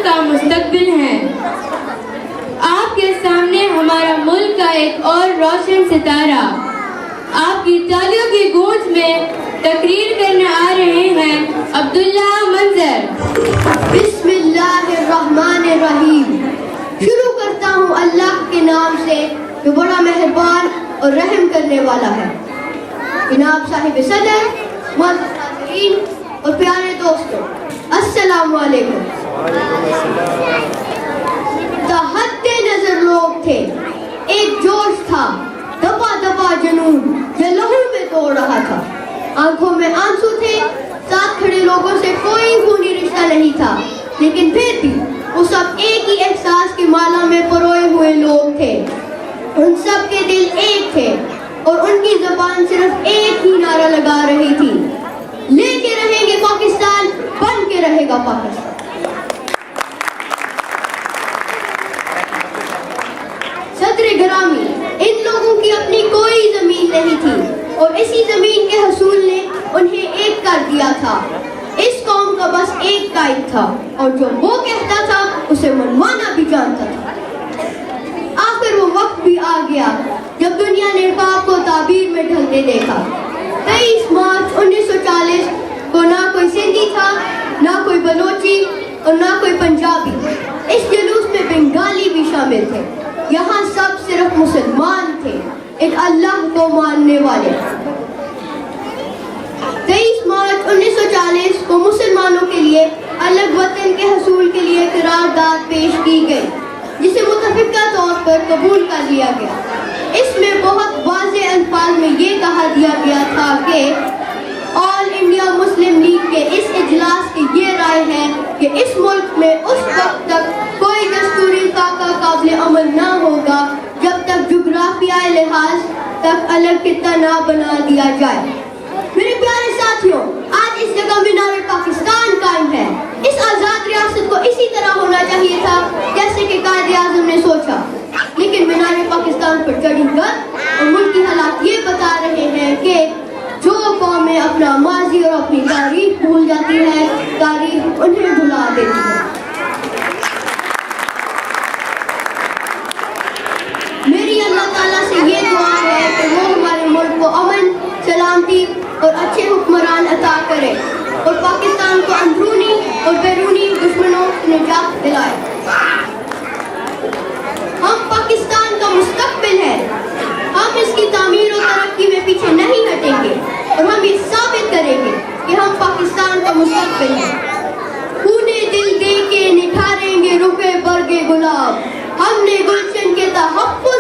کا مستقبل ہیں۔ آپ کے سامنے ہمارا ملک کا ایک اور روشن ستارہ آپ کی تالیوں کی گونج میں تقریر کرنے آ رہے ہیں عبداللہ منظر۔ بسم اللہ الرحمن الرحیم۔ شروع کرتا ہوں اللہ کے نام سے جو بڑا مہربان اور رحم کرنے والا ہے۔ جناب صاحب صدر، معزز حاضرین اور پیارے دوستوں، السلام علیکم۔ تحت نظر لوگ تھے، ایک جوش تھا، دبا دبا جنون جو لہو میں دوڑ رہا تھا۔ آنکھوں میں آنسو تھے، ساتھ کھڑے لوگوں سے کوئی خونی رشتہ نہیں تھا، لیکن پھر بھی وہ سب ایک ہی احساس کی مالا میں پروئے ہوئے لوگ تھے۔ ان سب کے دل ایک تھے اور ان کی زبان صرف ایک ہی نعرہ لگا رہی تھی، لے کے رہیں گے پاکستان، بن کے رہے گا پاکستان۔ صدر گرامی، ان لوگوں کی اپنی کوئی زمین نہیں تھی اور اسی زمین کے حصول نے انہیں ایک کر دیا تھا۔ اس قوم کا بس ایک قائد تھا اور جو وہ کہتا تھا اسے منوانا بھی جانتا تھا۔ آخر وہ وقت بھی آ گیا جب دنیا نے خواب کو تعبیر میں ڈھلتے دیکھا۔ 23 مارچ 1940 کو نہ کوئی سندھی تھا، نہ کوئی بلوچی اور نہ کوئی پنجابی۔ اس جلوس میں بنگالی بھی شامل تھے۔ یہاں سب صرف مسلمان تھے، ایک اللہ کو ماننے والے۔ 23 مارچ 1940 کو مسلمانوں کے لیے الگ وطن کے حصول کے لیے قرارداد پیش کی گئی، جسے متفقہ طور پر قبول کر لیا گیا۔ اس میں بہت واضح الفاظ میں یہ کہا دیا گیا تھا کہ آل انڈیا مسلم لیگ کے اس اجلاس کی یہ رائے ہے کہ اس ملک میں اس وقت تک کوئی دستوری خاکہ قابل عمل نہ ہوگا جب تک جغرافیائی لحاظ تک الگ خطہ نہ بنا دیا جائے۔ میرے پیارے ساتھیوں، آج اس جگہ مینار پاکستان قائم ہے۔ اس آزاد ریاست کو اسی طرح ہونا چاہیے تھا جیسے کہ قائد اعظم نے سوچا، لیکن مینار پاکستان پر چڑھی کر اور ملک کی حالات یہ بتا رہے ہیں کہ جو قومیں اپنا ماضی اور اپنی تاریخ بھول جاتی ہے، تاریخ انہیں بھلا دیتی ہے۔ میری اللہ تعالیٰ سے یہ دعا ہے کہ وہ ہمارے ملک کو امن، سلامتی اور اچھے حکمران عطا کرے اور پاکستان کو اندرونی اور بیرونی دشمنوں سے نجات دلائے۔ ہم پاکستان کا مستقبل ہے، ہم اس کی تعمیر و ترقی میں پیچھے نہیں ہٹیں گے اور ہم یہ ثابت کریں گے کہ ہم پاکستان کا مستقبل ہیں۔ خونے دل دے کے نکھاریں گے رخ برگ گلاب، ہم نے گلشن کے تحفظ